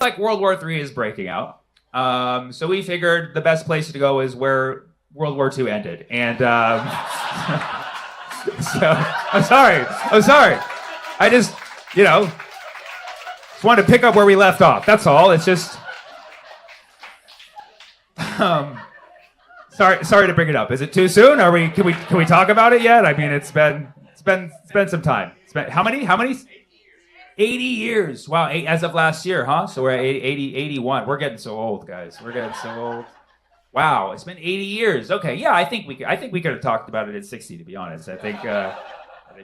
like World War III is breaking out. So we figured the best place to go is where World War II ended. And so I'm sorry. I just, just wanted to pick up where we left off. That's all. It's just, sorry to bring it up. Is it too soon? Can we talk about it yet? I mean, it's been some time. How many? 80 years. Wow, as of last year, huh? So we're at 81. We're getting so old, guys. We're getting so old. Wow, it's been 80 years. Okay, yeah, I think we could have talked about it at 60, to be honest. I think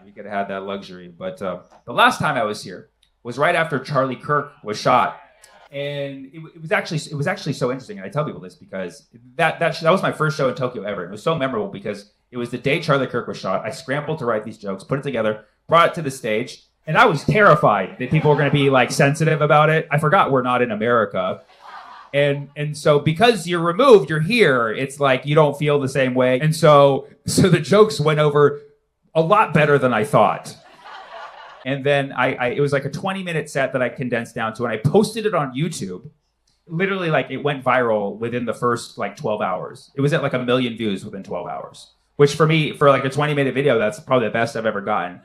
we could have had that luxury. But the last time I was here was right after Charlie Kirk was shot. And it was actually so interesting, and I tell people this because that was my first show in Tokyo ever. It was so memorable because it was the day Charlie Kirk was shot. I scrambled to write these jokes, put it together, brought it to the stage, and I was terrified that people were going to be like sensitive about it. I forgot we're not in America. And so because you're removed, you're here, it's like you don't feel the same way. And so the jokes went over a lot better than I thought. And then it was like a 20-minute set that I condensed down to, and I posted it on YouTube. Literally, like, it went viral within the first, 12 hours. It was at, 1 million views within 12 hours, which for me, for, a 20-minute video, that's probably the best I've ever gotten.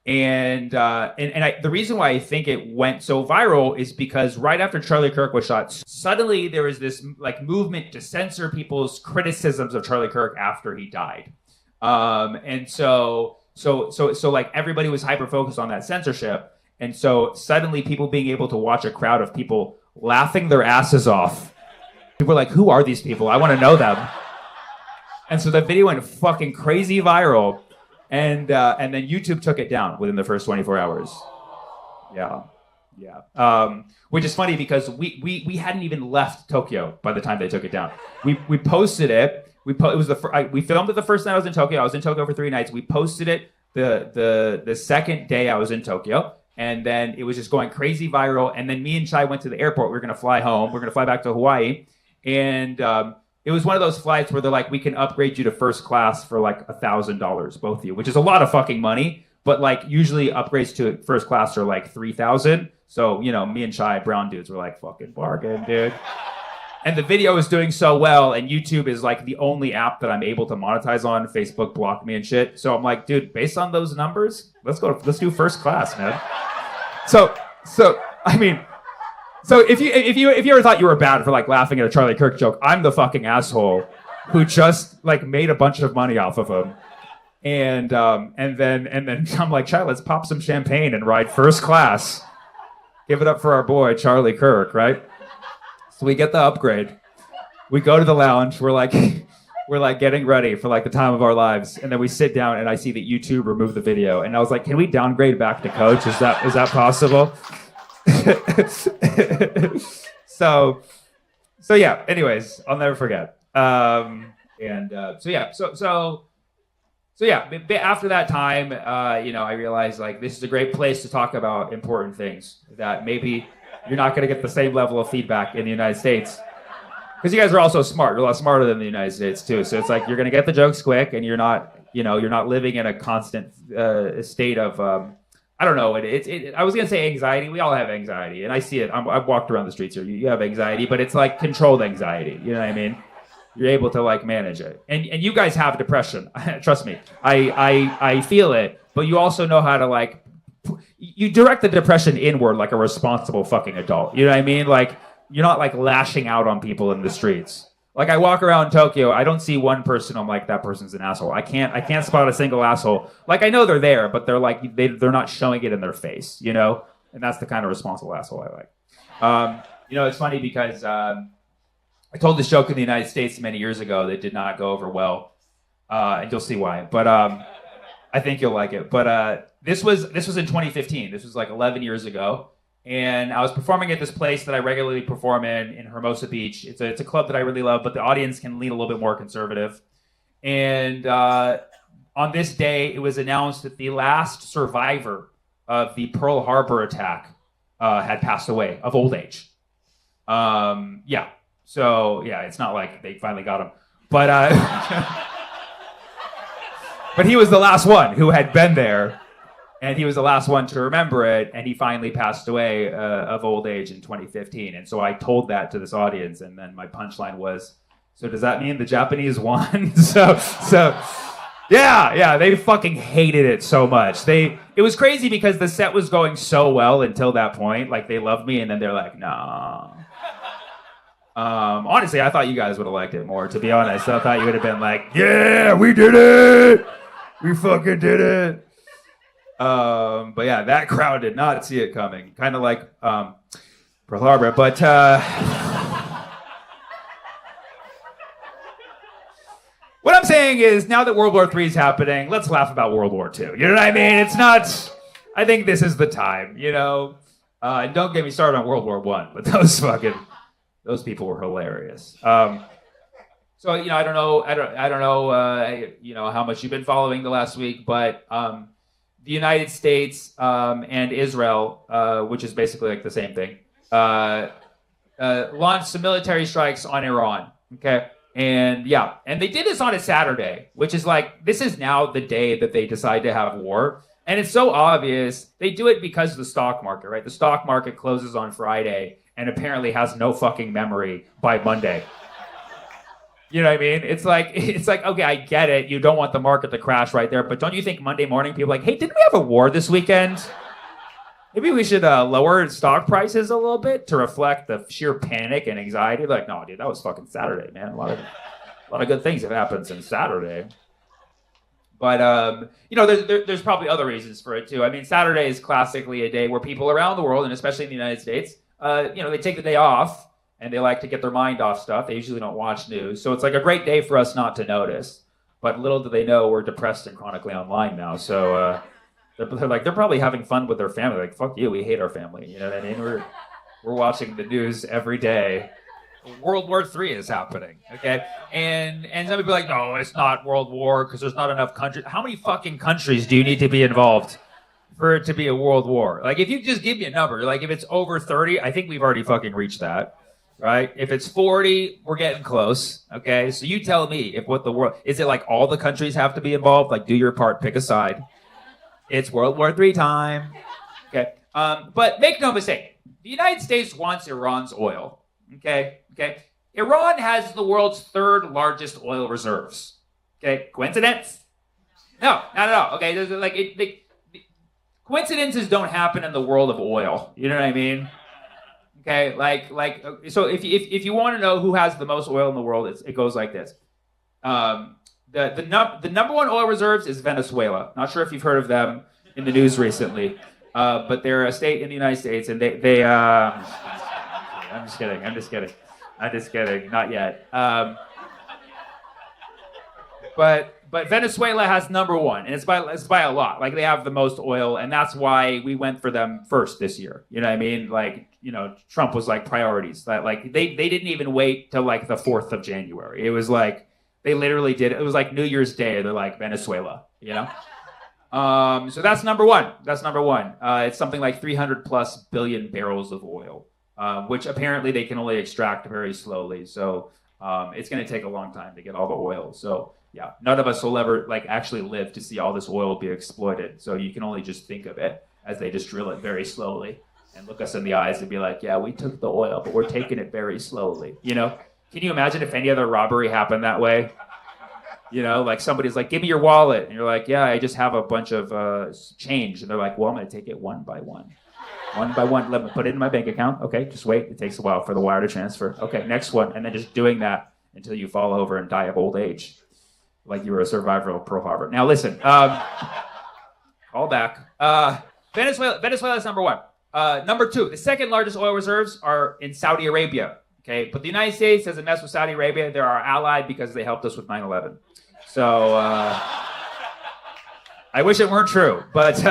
The reason why I think it went so viral is because right after Charlie Kirk was shot, suddenly there was this, movement to censor people's criticisms of Charlie Kirk after he died. So everybody was hyper focused on that censorship, and so suddenly people being able to watch a crowd of people laughing their asses off. People were like, "Who are these people? I want to know them." And so the video went fucking crazy viral, and then YouTube took it down within the first 24 hours. Yeah. Which is funny because we hadn't even left Tokyo by the time they took it down. We posted it. We filmed it the first night I was in Tokyo. I was in Tokyo for 3 nights. We posted it the second day I was in Tokyo, and then it was just going crazy viral. And then me and Chai went to the airport. We were gonna fly home. We were gonna fly back to Hawaii, and it was one of those flights where they're like, "We can upgrade you to first class for $1,000, both of you," which is a lot of fucking money. But usually upgrades to first class are $3,000. So me and Chai, brown dudes, were like, "Fucking bargain, dude." And the video is doing so well, and YouTube is the only app that I'm able to monetize on. Facebook blocked me and shit. So I'm like, dude, based on those numbers, let's do first class, man. So if you ever thought you were bad for laughing at a Charlie Kirk joke, I'm the fucking asshole who just made a bunch of money off of him. And then I'm like, Chai, let's pop some champagne and ride first class. Give it up for our boy Charlie Kirk, right? So we get the upgrade. We go to the lounge. We're getting ready for the time of our lives, and then we sit down, and I see that YouTube removed the video, and I was like, "Can we downgrade back to coach? Is that possible?" So yeah. Anyways, I'll never forget. So after that time, I realized this is a great place to talk about important things that maybe you're not going to get the same level of feedback in the United States. Because you guys are also smart. You're a lot smarter than the United States, too. So it's you're going to get the jokes quick, and you're not living in a constant state of, I don't know. I was going to say anxiety. We all have anxiety, and I see it. I've walked around the streets here. You have anxiety, but it's controlled anxiety. You know what I mean? You're able to manage it. And you guys have depression. Trust me. I feel it, but you also know how to you direct the depression inward like a responsible fucking adult. You know what I mean? You're not lashing out on people in the streets. I walk around Tokyo, I don't see one person I'm like, that person's an asshole. I can't spot a single asshole. I know they're there, but they're they're not showing it in their face, And that's the kind of responsible asshole I like. It's funny because I told this joke in the United States many years ago that did not go over well. And you'll see why. But I think you'll like it. But this was in 2015. This was 11 years ago, and I was performing at this place that I regularly perform in Hermosa Beach. It's a club that I really love, but the audience can lean a little bit more conservative. And on this day, it was announced that the last survivor of the Pearl Harbor attack had passed away of old age. Yeah. So yeah, it's not like they finally got him, but but he was the last one who had been there. And he was the last one to remember it, and he finally passed away of old age in 2015. And so I told that to this audience, and then my punchline was, so does that mean the Japanese won? so yeah, they fucking hated it so much. It was crazy because the set was going so well until that point. Like, they loved me, and then they're like, nah. Honestly, I thought you guys would have liked it more, to be honest. I thought you would have been like, yeah, we did it! We fucking did it! But yeah, that crowd did not see it coming. Kind of like Pearl Harbor, but what I'm saying is, now that World War III is happening, let's laugh about World War II. You know what I mean? It's not. I think this is the time. You know, and don't get me started on World War I, but those people were hilarious. So you know, I don't know, you know, how much you've been following the last week, but the United States and Israel, which is basically like the same thing, launched some military strikes on Iran. Okay, and yeah, and they did this on a Saturday, which is like, this is now the day that they decide to have war, and it's so obvious. They do it because of the stock market, right? The stock market closes on Friday and apparently has no fucking memory by Monday. You know what I mean? It's like, okay, I get it. You don't want the market to crash right there, but don't you think Monday morning people are like, hey, didn't we have a war this weekend? Maybe we should lower stock prices a little bit to reflect the sheer panic and anxiety. Like, no, dude, that was fucking Saturday, man. A lot of good things have happened since Saturday. But you know, there's probably other reasons for it too. I mean, Saturday is classically a day where people around the world, and especially in the United States, you know, they take the day off. And they like to get their mind off stuff. They usually don't watch news. So it's like a great day for us not to notice. But little do they know we're depressed and chronically online now. So they're probably having fun with their family. Like, fuck you, we hate our family. You know what I mean? We're watching the news every day. World War III is happening, okay? And some people are like, no, it's not World War because there's not enough countries. How many fucking countries do you need to be involved for it to be a world war? Like, if you just give me a number, like if it's over 30, I think we've already fucking reached that. Right? If it's 40, we're getting close. Okay. So you tell me if what the world is, it like all the countries have to be involved? Like, do your part, pick a side. It's World War III time. Okay. But make no mistake, the United States wants Iran's oil. Okay. Iran has the world's third largest oil reserves. Okay. Coincidence? No. Okay. There's like coincidences don't happen in the world of oil. You know what I mean? Okay, so if you want to know who has the most oil in the world, it goes like this. The number one oil reserves is Venezuela. Not sure if you've heard of them in the news recently, but they're a state in the United States, and they I'm just kidding. Not yet. But Venezuela has number one, and it's by a lot. Like, they have the most oil, and that's why we went for them first this year. You know what I mean? Like, you know, Trump was like priorities. That, like, they didn't even wait till like the 4th of January. It was like they literally did. It was like New Year's Day. They're like, Venezuela. You know. So that's number one. It's something like 300 plus billion barrels of oil, which apparently they can only extract very slowly. So it's going to take a long time to get all the oil. So yeah, none of us will ever like actually live to see all this oil be exploited. So you can only just think of it as they just drill it very slowly and look us in the eyes and be like, yeah, we took the oil, but we're taking it very slowly. You know, can you imagine if any other robbery happened that way? You know, like somebody's like, give me your wallet. And you're like, yeah, I just have a bunch of change. And they're like, well, I'm going to take it one by one. One by one, let me put it in my bank account. Okay, just wait. It takes a while for the wire to transfer. Okay, next one. And then just doing that until you fall over and die of old age. Like you were a survivor of Pearl Harbor. Now listen, call back. Venezuela is number one. Number two, the second largest oil reserves are in Saudi Arabia. Okay, but the United States doesn't mess with Saudi Arabia. They're our ally because they helped us with 9/11. So I wish it weren't true, but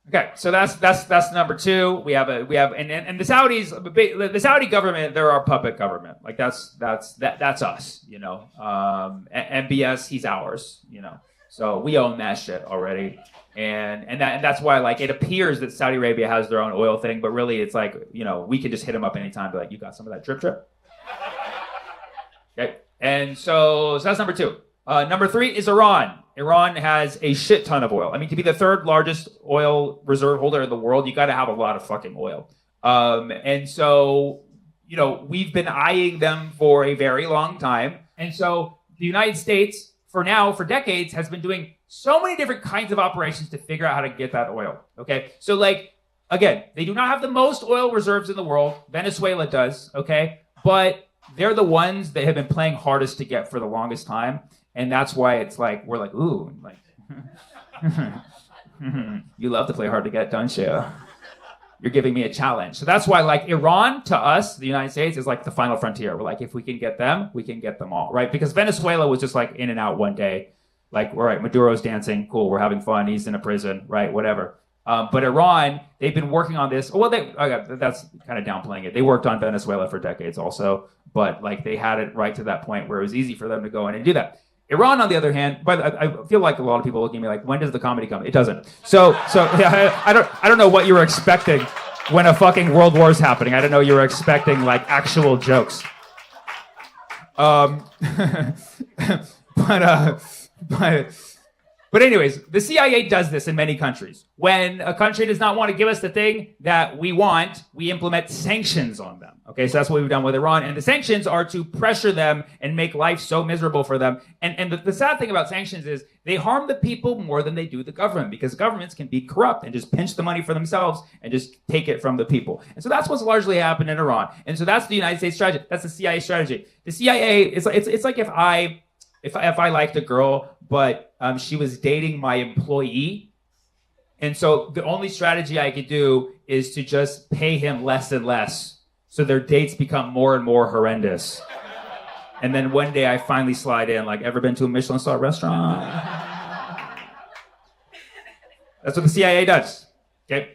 okay. So that's number two. We have and the Saudis, the Saudi government, they're our puppet government. Like that's us. You know, MBS, he's ours. You know, so we own that shit already. And that's why, like, it appears that Saudi Arabia has their own oil thing, but really it's like, you know, we can just hit them up anytime, be like, you got some of that drip? Okay, and so that's number two. Number 3 is Iran. Iran has a shit ton of oil. I mean, to be the 3rd largest oil reserve holder in the world, you got to have a lot of fucking oil. And so, we've been eyeing them for a very long time. And so the United States, for decades, has been doing so many different kinds of operations to figure out how to get that oil. Okay. So again, they do not have the most oil reserves in the world. Venezuela does. Okay. But they're the ones that have been playing hardest to get for the longest time. And that's why it's we're ooh, you love to play hard to get, don't you? You're giving me a challenge. So that's why Iran to us, the United States, is the final frontier. We're if we can get them, we can get them all, right? Because Venezuela was just in and out one day. All right, Maduro's dancing, cool, we're having fun, he's in a prison, right, whatever. But Iran, they've been working on this. Well, that's kind of downplaying it. They worked on Venezuela for decades also, but they had it right to that point where it was easy for them to go in and do that. Iran, on the other hand, but I feel like a lot of people looking at me when does the comedy come? It doesn't. So yeah, I don't know what you were expecting when a fucking world war is happening. I don't know you were expecting actual jokes. But anyways, the CIA does this in many countries. When a country does not want to give us the thing that we want, we implement sanctions on them. Okay, so that's what we've done with Iran. And the sanctions are to pressure them and make life so miserable for them. And the sad thing about sanctions is they harm the people more than they do the government, because governments can be corrupt and just pinch the money for themselves and just take it from the people. And so that's what's largely happened in Iran. And so that's the United States strategy. That's the CIA strategy. The CIA, it's like if I liked a girl, but she was dating my employee, and so the only strategy I could do is to just pay him less and less, so their dates become more and more horrendous. And then one day I finally slide in, ever been to a Michelin star restaurant? That's what the CIA does. Okay,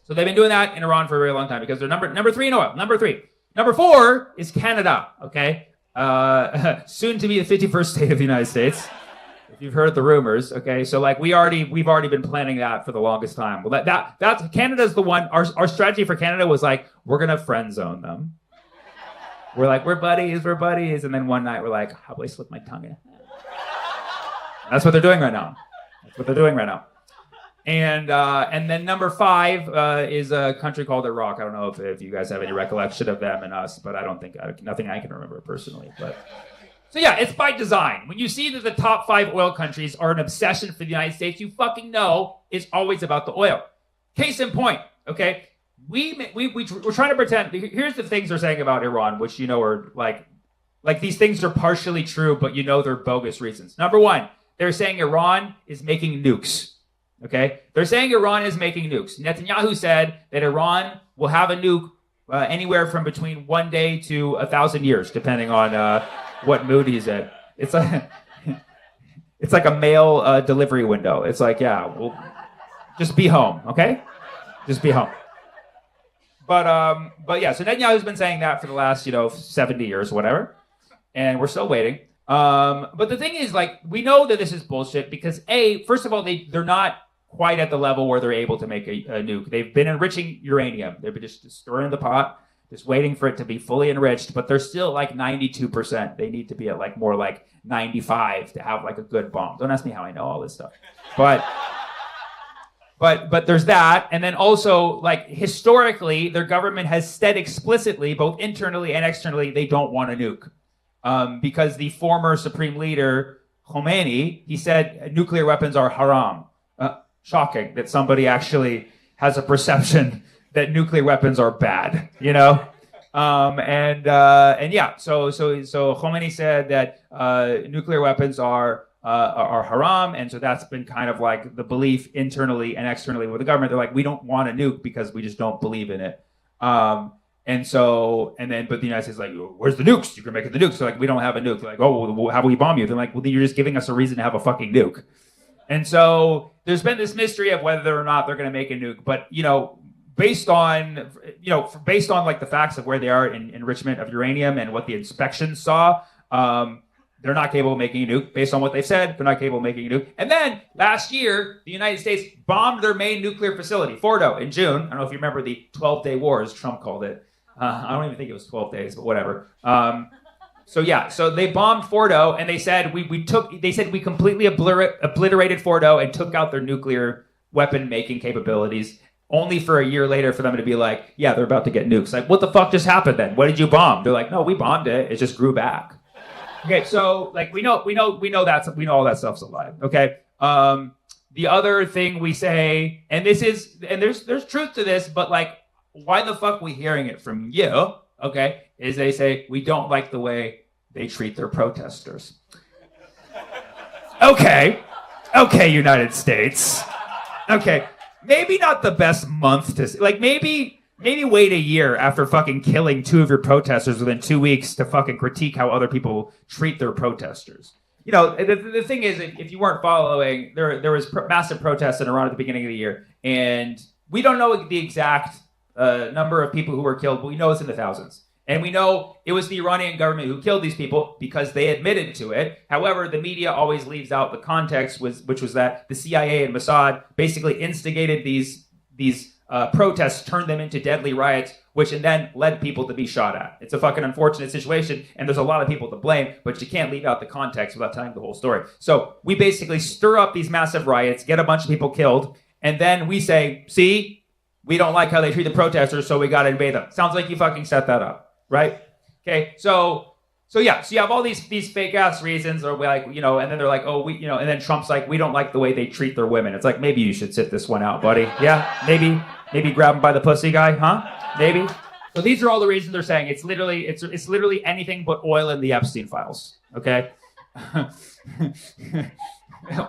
so they've been doing that in Iran for a very long time because they're number 3 in oil. Number 3. Number 4 is Canada. Okay. Soon to be the 51st state of the United States, if you've heard the rumors. Okay, so we've already been planning that for the longest time. Well, that's Canada's the one. Our strategy for Canada was we're gonna friend zone them. We're buddies, and then one night we're how do I slip my tongue in? That's what they're doing right now. And then number 5 is a country called Iraq. I don't know if you guys have any recollection of them and us, but I don't think nothing I can remember personally. But so yeah, it's by design. When you see that the top 5 oil countries are an obsession for the United States, you fucking know it's always about the oil. Case in point, okay? We're trying to pretend. Here's the things they're saying about Iran, which are these things are partially true, but they're bogus reasons. Number 1, they're saying Iran is making nukes. Okay, they're saying Iran is making nukes. Netanyahu said that Iran will have a nuke anywhere from between 1 day to 1,000 years, depending on what mood he's in. It's like a mail delivery window. It's yeah, well, just be home, okay? Just be home. But yeah, so Netanyahu's been saying that for the last 70 years, whatever, and we're still waiting. But the thing is, we know that this is bullshit because first of all, they're not quite at the level where they're able to make a nuke. They've been enriching uranium. They've been just stirring the pot, just waiting for it to be fully enriched, but they're still 92%. They need to be at more 95 to have a good bomb. Don't ask me how I know all this stuff. But there's that. And then also, historically, their government has said explicitly, both internally and externally, they don't want a nuke. Because the former supreme leader, Khomeini, he said nuclear weapons are haram. Shocking that somebody actually has a perception that nuclear weapons are bad, and yeah, so Khomeini said that nuclear weapons are haram, and so that's been kind of the belief internally and externally with the government. They're we don't want a nuke because we just don't believe in it. But the United States where's the nukes? You can make the nukes. So we don't have a nuke. Oh, well, how will we bomb you? They're well, then you're just giving us a reason to have a fucking nuke. And so there's been this mystery of whether or not they're going to make a nuke. But based on the facts of where they are in enrichment of uranium and what the inspections saw, they're not capable of making a nuke. Based on what they've said, they're not capable of making a nuke. And then last year, the United States bombed their main nuclear facility, Fordo, in June. I don't know if you remember the 12-day war, as Trump called it. I don't even think it was 12 days, but whatever. So they bombed Fordo, and they said we completely obliterated Fordo and took out their nuclear weapon making capabilities. Only for a year later for them to be like, yeah, they're about to get nukes. Like, what the fuck just happened then? What did you bomb? They're like, no, we bombed it. It just grew back. Okay, so like we know all that stuff's a lie. Okay. The other thing we say, and there's truth to this, but like, why the fuck we hearing it from you? Okay, is they say we don't like the way they treat their protesters. Okay, United States. Okay, maybe not the best month to like maybe wait a year after fucking killing 2 of your protesters within 2 weeks to fucking critique how other people treat their protesters. You know, the thing is, if you weren't following, there was massive protests in Iran at the beginning of the year, and we don't know the exact number of people who were killed, but we know it's in the thousands. And we know it was the Iranian government who killed these people because they admitted to it. However, the media always leaves out the context, which was that the CIA and Mossad basically instigated these protests, turned them into deadly riots, which then led people to be shot at. It's a fucking unfortunate situation, and there's a lot of people to blame, but you can't leave out the context without telling the whole story. So we basically stir up these massive riots, get a bunch of people killed, and then we say, see, we don't like how they treat the protesters, so we got to invade them. Sounds like you fucking set that up, right? Okay, so you have all these fake ass reasons, or like, you know, and then they're like, oh, we, you know, and then Trump's like, we don't like the way they treat their women. It's like, maybe you should sit this one out, buddy. Yeah, maybe grab him by the pussy, guy, huh? Maybe. So these are all the reasons they're saying it's literally anything but oil in the Epstein files. Okay,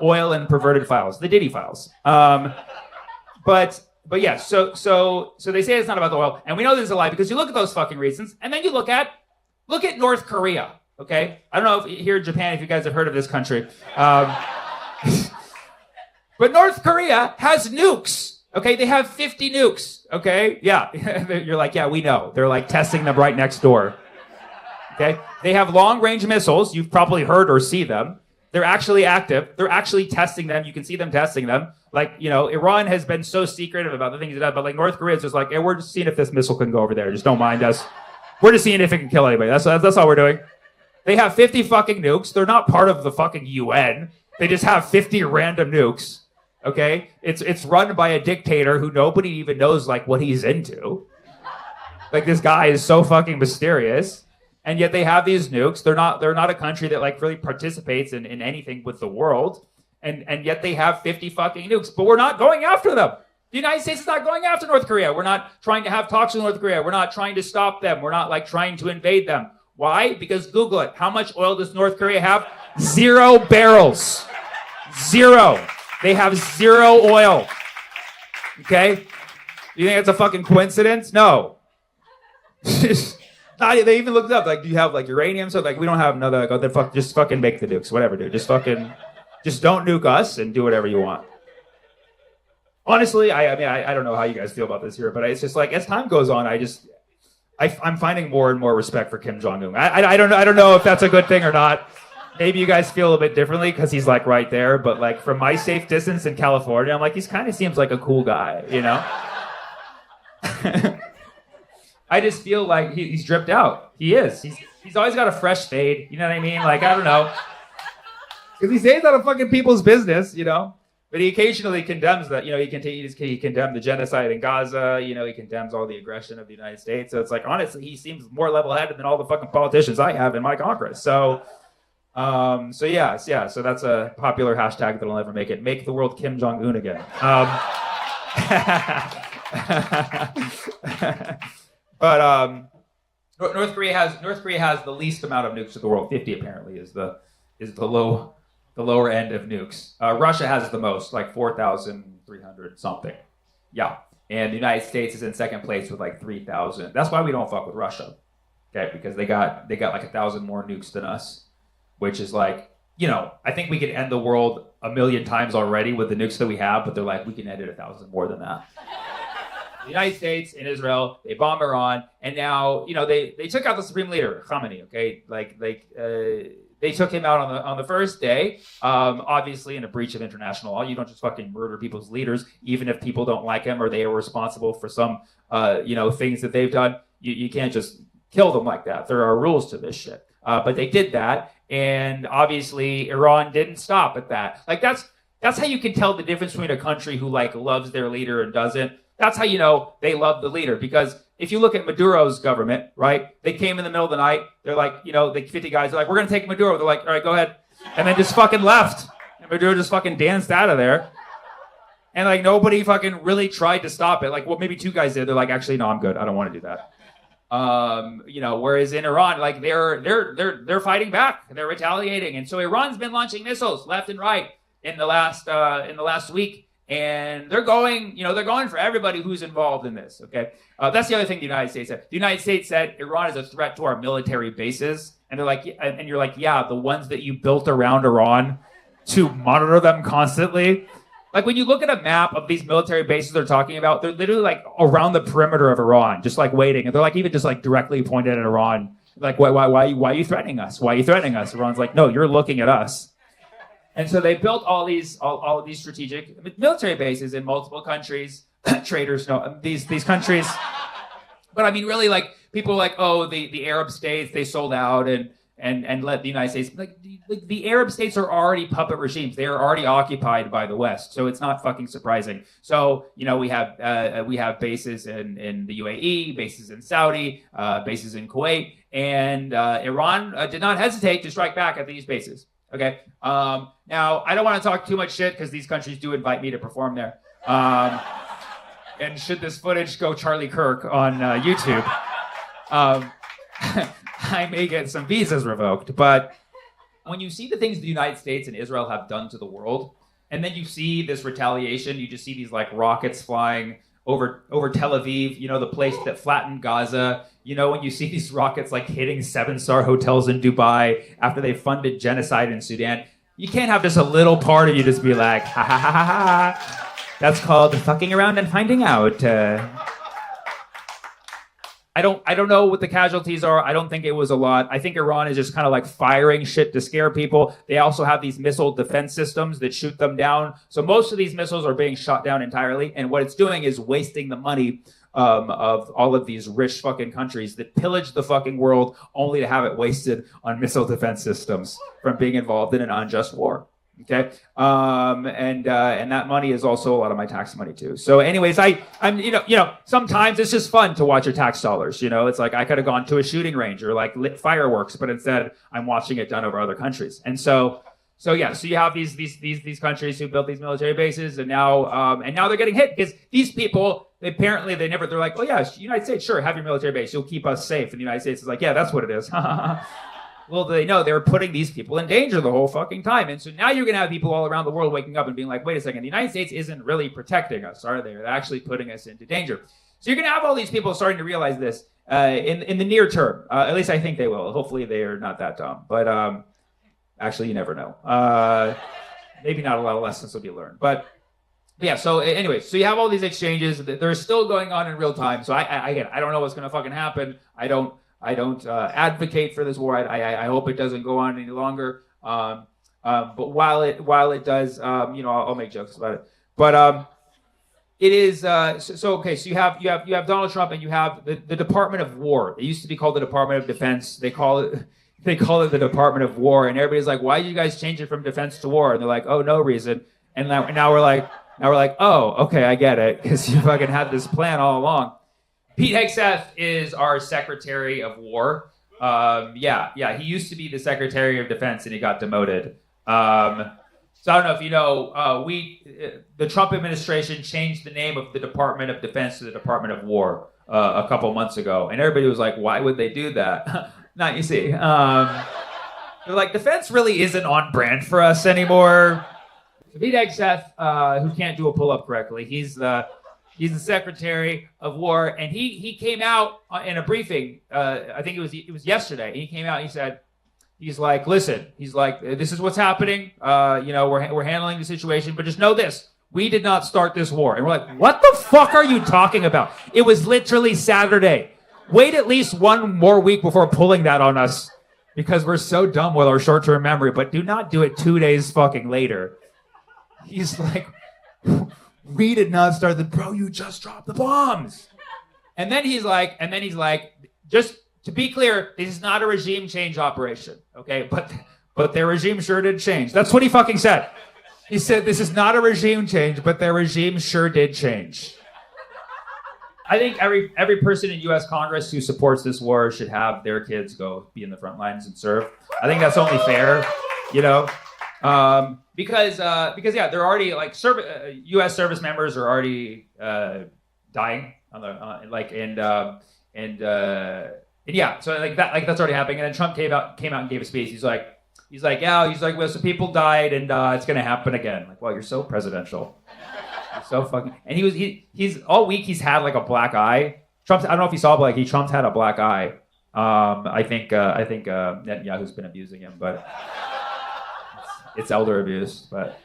oil and perverted files, the Diddy files. But yeah, so they say it's not about the oil, and we know this is a lie because you look at those fucking reasons, and then you look at North Korea. Okay, I don't know if here in Japan, if you guys have heard of this country, but North Korea has nukes. Okay, they have 50 nukes. Okay, yeah, you're like, yeah, we know. They're like testing them right next door. Okay, they have long-range missiles. You've probably heard or see them. They're actually active. They're actually testing them. You can see them testing them. Like, you know, Iran has been so secretive about the things it does, but like North Korea is just like, hey, we're just seeing if this missile can go over there. Just don't mind us. We're just seeing if it can kill anybody. That's all we're doing. They have 50 fucking nukes. They're not part of the fucking UN. They just have 50 random nukes. Okay? It's run by a dictator who nobody even knows like what he's into. Like, this guy is so fucking mysterious. And yet they have these nukes. They're not a country that like really participates in anything with the world. And yet they have 50 fucking nukes. But we're not going after them. The United States is not going after North Korea. We're not trying to have talks with North Korea. We're not trying to stop them. We're not like trying to invade them. Why? Because Google it. How much oil does North Korea have? 0 barrels. 0. They have 0 oil. Okay? You think it's a fucking coincidence? No. They even looked it up. Like, do you have like uranium? So like, we don't have another. Like, oh, then just fucking make the nukes. Whatever, dude. Just don't nuke us and do whatever you want. Honestly, I mean, I don't know how you guys feel about this here, but it's just like, as time goes on, I'm finding more and more respect for Kim Jong-un. I don't know if that's a good thing or not. Maybe you guys feel a bit differently because he's like right there, but like from my safe distance in California, I'm like, he's kind of seems like a cool guy, you know? I just feel like he's dripped out. He is. He's always got a fresh fade. You know what I mean? Like, I don't know. Because he stays out of fucking people's business, you know? But he occasionally condemns that. You know, he condemned the genocide in Gaza. You know, he condemns all the aggression of the United States. So it's like, honestly, he seems more level-headed than all the fucking politicians I have in my Congress. So yeah. So that's a popular hashtag that'll never make it. Make the world Kim Jong-un again. But North Korea has the least amount of nukes in the world. 50 apparently is the lower end of nukes. Russia has the most, like 4,300 something. Yeah, and the United States is in second place with like 3,000. That's why we don't fuck with Russia, okay? Because they got like 1,000 more nukes than us, which is like, you know, I think we could end the world 1,000,000 times already with the nukes that we have, but they're like, we can end it 1,000 more than that. The United States and Israel, they bomb Iran, and now, you know, they took out the supreme leader, Khamenei, okay? They took him out on the first day, obviously in a breach of international law. You don't just fucking murder people's leaders, even if people don't like him or they are responsible for some, things that they've done. You can't just kill them like that. There are rules to this shit. But they did that, and obviously Iran didn't stop at that. Like that's how you can tell the difference between a country who like loves their leader and doesn't. That's how you know they love the leader, because if you look at Maduro's government, right? They came in the middle of the night. They're like, the 50 guys are like, we're going to take Maduro. They're like, all right, go ahead. And then just fucking left. And Maduro just fucking danced out of there. And like nobody fucking really tried to stop it. Like, well, maybe two guys did. They're like, actually, no, I'm good. I don't want to do that. Whereas in Iran, like they're fighting back. They're retaliating. And so Iran's been launching missiles left and right in the last week. And they're going for everybody who's involved in this. Okay, that's the other thing the United States said. The United States said Iran is a threat to our military bases, and they're like, and you're like, yeah, the ones that you built around Iran to monitor them constantly. Like when you look at a map of these military bases they're talking about, they're literally like around the perimeter of Iran, just like waiting, and they're like even just like directly pointed at Iran. Like, why are you threatening us? Why are you threatening us? Iran's like, no, you're looking at us. And so they built all of these strategic military bases in multiple countries. Traitors, no, these countries. But I mean, really, like people like, oh, the Arab states, they sold out and let the United States. Like the Arab states are already puppet regimes. They are already occupied by the West, so it's not fucking surprising. So we have bases in the UAE, bases in Saudi, bases in Kuwait, and Iran did not hesitate to strike back at these bases. Okay. Now, I don't want to talk too much shit because these countries do invite me to perform there. And should this footage go Charlie Kirk on YouTube, I may get some visas revoked. But when you see the things the United States and Israel have done to the world, and then you see this retaliation, you just see these like rockets flying over Tel Aviv, the place that flattened Gaza. When you see these rockets like hitting 7-star hotels in Dubai after they funded genocide in Sudan, you can't have just a little part of you just be like, ha ha ha ha ha. That's called fucking around and finding out. I don't know what the casualties are. I don't think it was a lot. I think Iran is just kind of like firing shit to scare people. They also have these missile defense systems that shoot them down. So most of these missiles are being shot down entirely. And what it's doing is wasting the money of all of these rich fucking countries that pillage the fucking world only to have it wasted on missile defense systems from being involved in an unjust war. Okay, and that money is also a lot of my tax money too. So, anyways, I'm sometimes it's just fun to watch your tax dollars. It's like I could have gone to a shooting range or like lit fireworks, but instead I'm watching it done over other countries. And so you have these countries who built these military bases, and now they're getting hit because these people they're like, oh yeah, United States, sure, have your military base, you'll keep us safe, and the United States is like, yeah, that's what it is. Well, they know they were putting these people in danger the whole fucking time. And so now you're going to have people all around the world waking up and being like, wait a second, the United States isn't really protecting us, are they? They're actually putting us into danger. So you're going to have all these people starting to realize this in the near term. At least I think they will. Hopefully they are not that dumb. But actually, you never know. Maybe not a lot of lessons will be learned. But yeah, so anyway, so you have all these exchanges. They're still going on in real time. So I don't know what's going to fucking happen. I don't advocate for this war. I hope it doesn't go on any longer. But while it does, I'll make jokes about it. But it is okay. So you have Donald Trump and you have the Department of War. It used to be called the Department of Defense. They call it the Department of War, and everybody's like, why did you guys change it from defense to war? And they're like, oh, no reason. And now we're like, oh, okay, I get it, because you fucking had this plan all along. Pete Hegseth is our Secretary of War. He used to be the Secretary of Defense and he got demoted. So I don't know if you know, the Trump administration changed the name of the Department of Defense to the Department of War a couple months ago. And everybody was like, why would they do that? Not, you see. They're like, defense really isn't on brand for us anymore. So Pete Hegseth, who can't do a pull-up correctly, he's the Secretary of War, and he came out in a briefing. I think it was yesterday. He came out. And he said, he's like, listen. He's like, this is what's happening. We're handling the situation, but just know this: we did not start this war. And we're like, what the fuck are you talking about? It was literally Saturday. Wait at least one more week before pulling that on us, because we're so dumb with our short-term memory. But do not do it 2 days fucking later. He's like, we did not start bro, you just dropped the bombs. And then he's like, just To be clear, this is not a regime change operation, okay? But their regime sure did change. That's what he fucking said. He said this is not a regime change, but their regime sure did change. I think every person in U.S. Congress who supports this war should have their kids go be in the front lines and serve. I think that's only fair, you know, because yeah, they're already like U.S. service members are already dying on the and yeah, so that's already happening. And then Trump came out and gave a speech. He's like, well, some people died, and it's gonna happen again. Like, well, you're so presidential. You're so fucking. And he's all week. He's had like a black eye. I don't know if you saw, but like Trump's had a black eye. I think Netanyahu's been abusing him, but it's elder abuse. But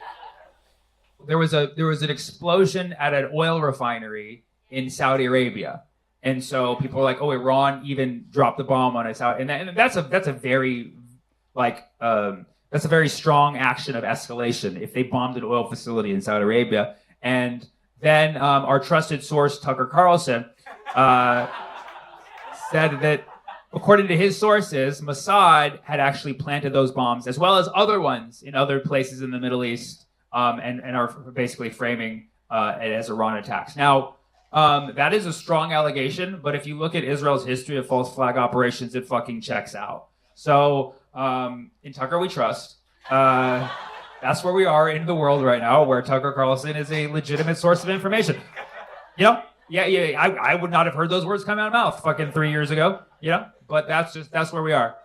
there was an explosion at an oil refinery in Saudi Arabia. And so people are like, oh, Iran even dropped the bomb on us out, and that's a very that's a very strong action of escalation if they bombed an oil facility in Saudi Arabia. And then our trusted source Tucker Carlson said that according to his sources, Mossad had actually planted those bombs as well as other ones in other places in the Middle East, and are basically framing it as Iran attacks. Now, that is a strong allegation, but if you look at Israel's history of false flag operations, it fucking checks out. So in Tucker we trust. That's where we are in the world right now, where Tucker Carlson is a legitimate source of information. You know? Yeah, I would not have heard those words come out of my mouth fucking 3 years ago, you know? But that's where we are.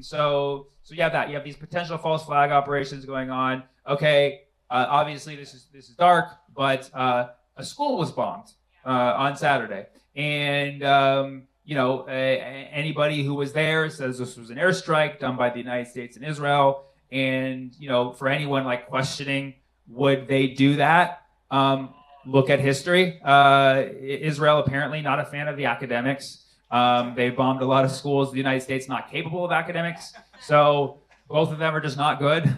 So you have these potential false flag operations going on. Okay, obviously this is dark, but a school was bombed on Saturday, and anybody who was there says this was an airstrike done by the United States and Israel. And for anyone like questioning, would they do that? Look at history. Israel apparently not a fan of the academics. They bombed a lot of schools. The United States not capable of academics, so both of them are just not good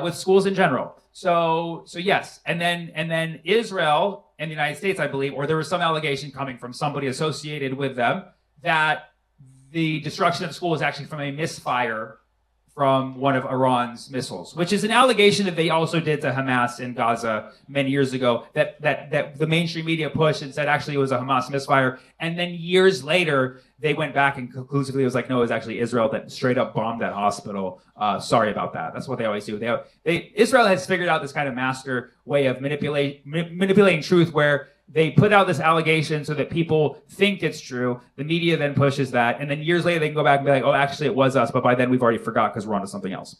with schools in general. So yes, and then Israel and the United States, I believe, or there was some allegation coming from somebody associated with them that the destruction of the school was actually from a misfire from one of Iran's missiles, which is an allegation that they also did to Hamas in Gaza many years ago, that the mainstream media pushed and said actually it was a Hamas misfire. And then years later, they went back and conclusively was like, no, it was actually Israel that straight up bombed that hospital. Sorry about that. That's what they always do. Israel has figured out this kind of master way of manipulating truth, where they put out this allegation so that people think it's true. The media then pushes that. And then years later, they can go back and be like, oh, actually, it was us. But by then, we've already forgot because we're on to something else.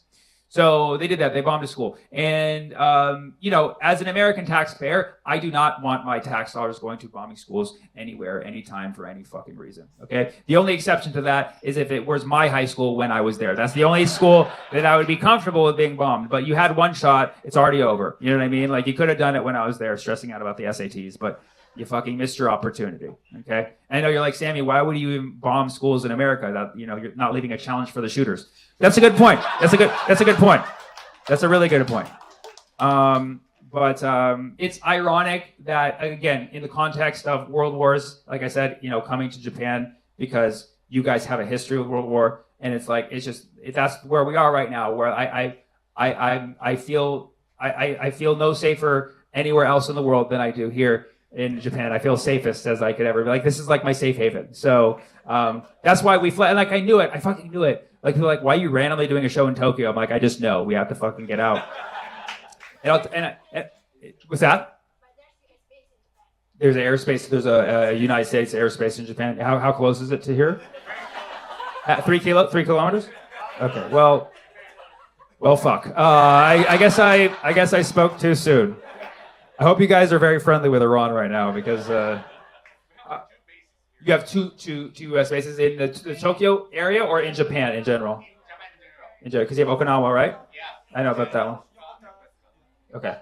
So they did that. They bombed a school. And, as an American taxpayer, I do not want my tax dollars going to bombing schools anywhere, anytime, for any fucking reason. Okay? The only exception to that is if it was my high school when I was there. That's the only school that I would be comfortable with being bombed. But you had one shot. It's already over. You know what I mean? Like, you could have done it when I was there, stressing out about the SATs. But you fucking missed your opportunity. Okay? I know you're like, Sammy, why would you even bomb schools in America? That, you're not leaving a challenge for the shooters. That's a good point. That's a good point. That's a really good point. But it's ironic that, again, in the context of world wars, like I said, coming to Japan because you guys have a history with World War, and that's where we are right now. Where I feel no safer anywhere else in the world than I do here in Japan. I feel safest as I could ever be. Like, this is like my safe haven. So that's why we fly. And like, I knew it. I fucking knew it. Like, people are like, why are you randomly doing a show in Tokyo? I'm like, I just know we have to fucking get out. And what's that? There's an airspace. There's a United States airspace in Japan. How close is it to here? 3 kilometers? Okay. Well, fuck. I guess I spoke too soon. I hope you guys are very friendly with Iran right now, because you have two U.S. bases in the Tokyo area or in Japan in general? In general, because you have Okinawa, right? Yeah. I know about that one. Okay.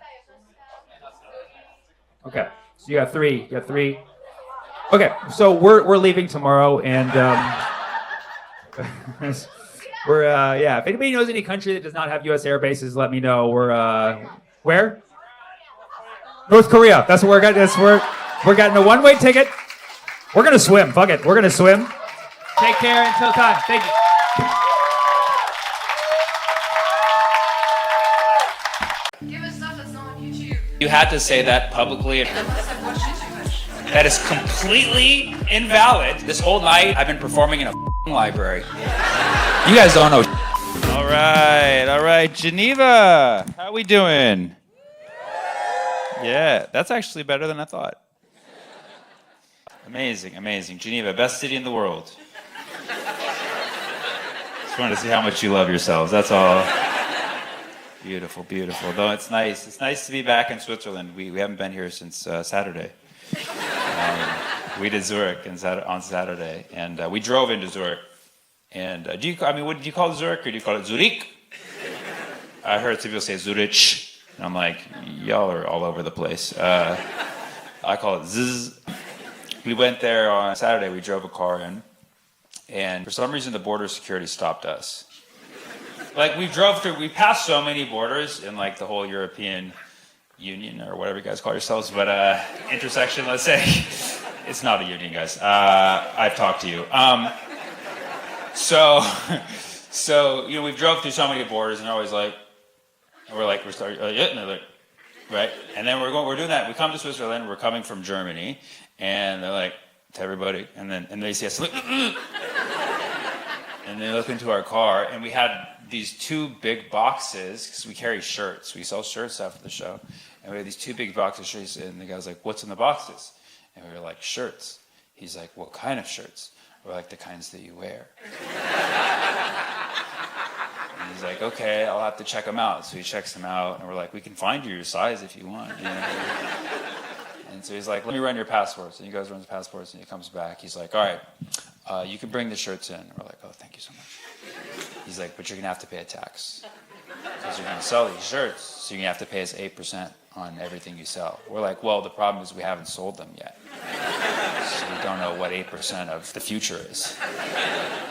So you got three. Okay. So we're leaving tomorrow, and we're if anybody knows any country that does not have U.S. air bases, let me know. We're where? North Korea. That's what we're getting. We're getting a one-way ticket. We're gonna swim. Fuck it. We're gonna swim. Take care until time. Thank you. Give us stuff that's not on YouTube. You had to say that publicly. That is completely invalid. This whole night, I've been performing in a library. You guys don't know. All right, Geneva, how we doing? Yeah, that's actually better than I thought. Amazing. Geneva, best city in the world. Just wanted to see how much you love yourselves, that's all. Beautiful. Though it's nice. It's nice to be back in Switzerland. We haven't been here since Saturday. We did Zurich on Saturday, and we drove into Zurich. And do you call it Zurich or do you call it Zurich? I heard some people say Zurich, and I'm like, y'all are all over the place. I call it Zzz. We went there on Saturday. We drove a car in, and for some reason the border security stopped us. Like we passed so many borders in like the whole European Union or whatever you guys call yourselves, but intersection, let's say. It's not a union, guys. I've talked to you. So we've drove through so many borders, and they're always like, and we're like, right? And then we're doing that. We come to Switzerland. We're coming from Germany, and they're like to everybody, and they see us, and they look into our car, and we had these two big boxes because we carry shirts. We sell shirts after the show, and we had these two big boxes of shirts, and the guy was like, "What's in the boxes?" And we were like, "Shirts." He's like, "What kind of shirts?" We're like, "The kinds that you wear." And he's like, "Okay, I'll have to check them out." So he checks them out, and we're like, "We can find you your size if you want." You know? And so he's like, "Let me run your passports." And he goes, runs the passports, and he comes back. He's like, "All right, you can bring the shirts in." And we're like, "Oh, thank you so much." He's like, "But you're gonna have to pay a tax because you're gonna sell these shirts, so you're gonna have to pay us 8% on everything you sell." We're like, "Well, the problem is we haven't sold them yet, so we don't know what 8% of the future is."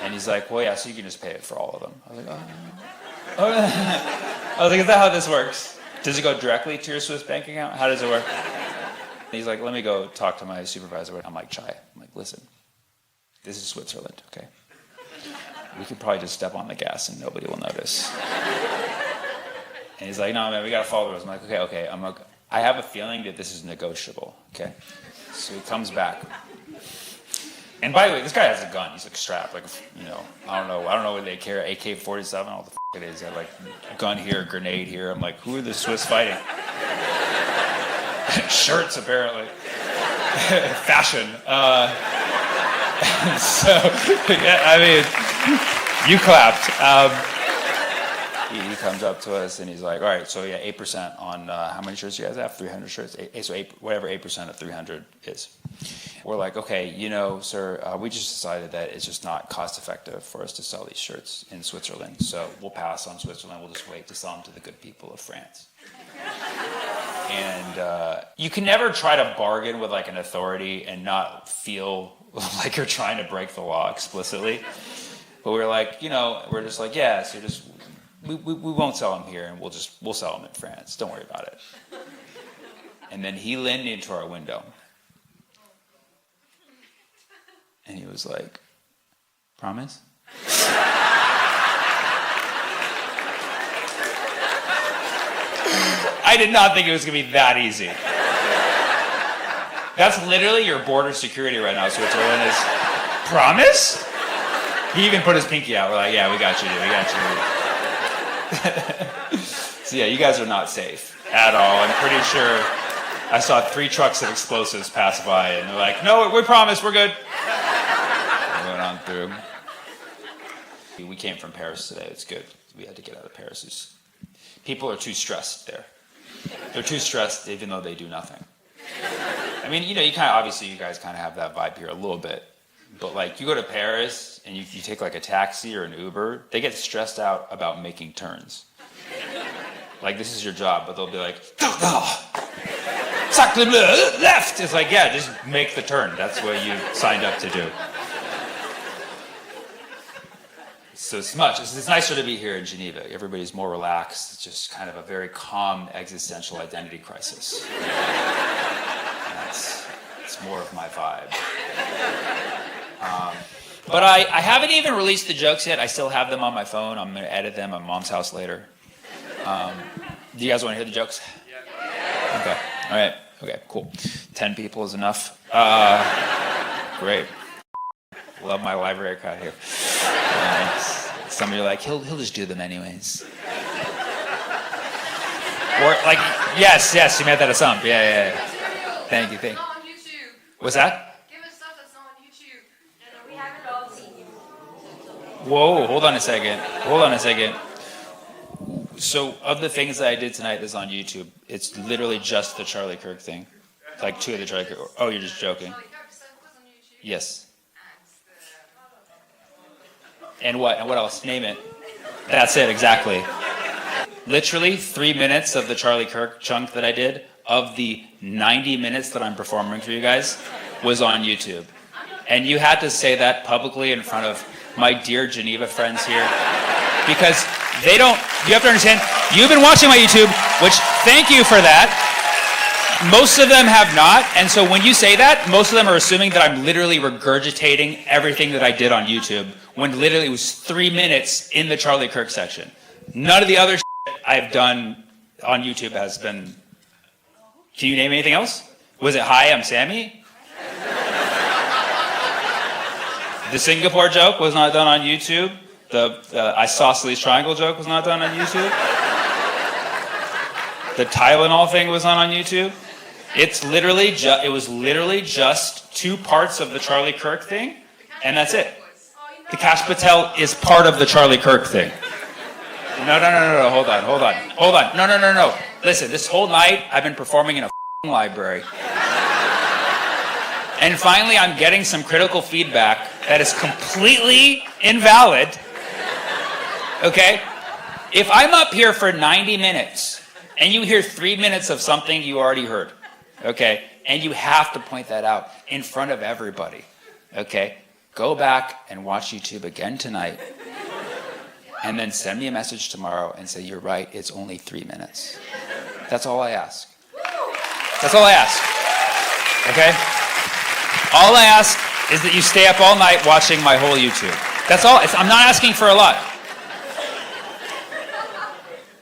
And he's like, "Well, yeah, so you can just pay it for all of them." I was like, "Oh." I was like, "Is that how this works? Does it go directly to your Swiss bank account? How does it work?" And he's like, "Let me go talk to my supervisor." I'm like, "Chai." I'm like, "Listen, this is Switzerland, okay? We could probably just step on the gas and nobody will notice." And he's like, "No, man, we gotta follow the rules." I'm like, okay. I have a feeling that this is negotiable, okay? So he comes back. And by the way, this guy has a gun. He's like strapped, like, you know, I don't know whether they carry AK-47, all the it is. He had like a gun here, a grenade here. I'm like, who are the Swiss fighting? Shirts, apparently. Fashion. So, yeah, I mean, you clapped. He comes up to us and he's like, "All right, so yeah, 8% on how many shirts you guys have? 300 shirts. Whatever 8% of 300 is." We're like, "Okay, you know, sir, we just decided that it's just not cost effective for us to sell these shirts in Switzerland. So we'll pass on Switzerland. We'll just wait to sell them to the good people of France." And you can never try to bargain with like an authority and not feel like you're trying to break the law explicitly. But we're like, you know, we're just like, yeah, so we won't sell them here, and we'll sell them in France. Don't worry about it. And then he leaned into our window, and he was like, "Promise?" I did not think it was gonna be that easy. That's literally your border security right now, Switzerland is, "Promise?" He even put his pinky out. We're like, "Yeah, we got you, dude. We got you." So yeah, you guys are not safe at all. I'm pretty sure I saw 3 trucks of explosives pass by, and they're like, "No, we promise, we're good." We went on through. We came from Paris today. It's good. We had to get out of Paris. People are too stressed there. They're too stressed, even though they do nothing. I mean, you know, you guys kind of have that vibe here a little bit. But like, you go to Paris and you take like a taxi or an Uber, they get stressed out about making turns. Like, this is your job, but they'll be like, sacre bleu, left. It's like, yeah, just make the turn. That's what you signed up to do. So it's nicer to be here in Geneva. Everybody's more relaxed. It's just kind of a very calm existential identity crisis. It's more of my vibe. But I haven't even released the jokes yet. I still have them on my phone. I'm going to edit them at Mom's house later. Do you guys want to hear the jokes? Yeah. Okay. All right. Okay, cool. 10 people is enough. Great. Love my library crowd here. Some of you are like, he'll just do them anyways. Or like, yes, you made that a sum. Yeah. Thank you. Not on YouTube. What's that? Give us stuff that's not on YouTube. We haven't all seen you. Whoa, hold on a second. So, of the things that I did tonight that's on YouTube, it's literally just the Charlie Kirk thing. Like 2 of the Charlie Kirk. Oh, you're just joking. Charlie Kirk stuff was on YouTube. Yes. And what? And what else? Name it. That's it, exactly. Literally 3 minutes of the Charlie Kirk chunk that I did, of the 90 minutes that I'm performing for you guys, was on YouTube. And you had to say that publicly in front of my dear Geneva friends here. Because they don't, you have to understand, you've been watching my YouTube, which thank you for that. Most of them have not. And so when you say that, most of them are assuming that I'm literally regurgitating everything that I did on YouTube, when literally it was 3 minutes in the Charlie Kirk section. None of the other I've done on YouTube has been. Can you name anything else? Was it Hi, I'm Sammy? The Singapore joke was not done on YouTube. The Isosceles triangle joke was not done on YouTube. The Tylenol thing was not on YouTube. It was literally just 2 parts of the Charlie Kirk thing, and that's it. The Cash Patel is part of the Charlie Kirk thing. No, hold on. No. Listen, this whole night I've been performing in a library. And finally I'm getting some critical feedback that is completely invalid. Okay? If I'm up here for 90 minutes and you hear 3 minutes of something you already heard, okay, and you have to point that out in front of everybody, okay, go back and watch YouTube again tonight. And then send me a message tomorrow and say, you're right, it's only 3 minutes. That's all I ask. That's all I ask. Okay? All I ask is that you stay up all night watching my whole YouTube. That's all. I'm not asking for a lot.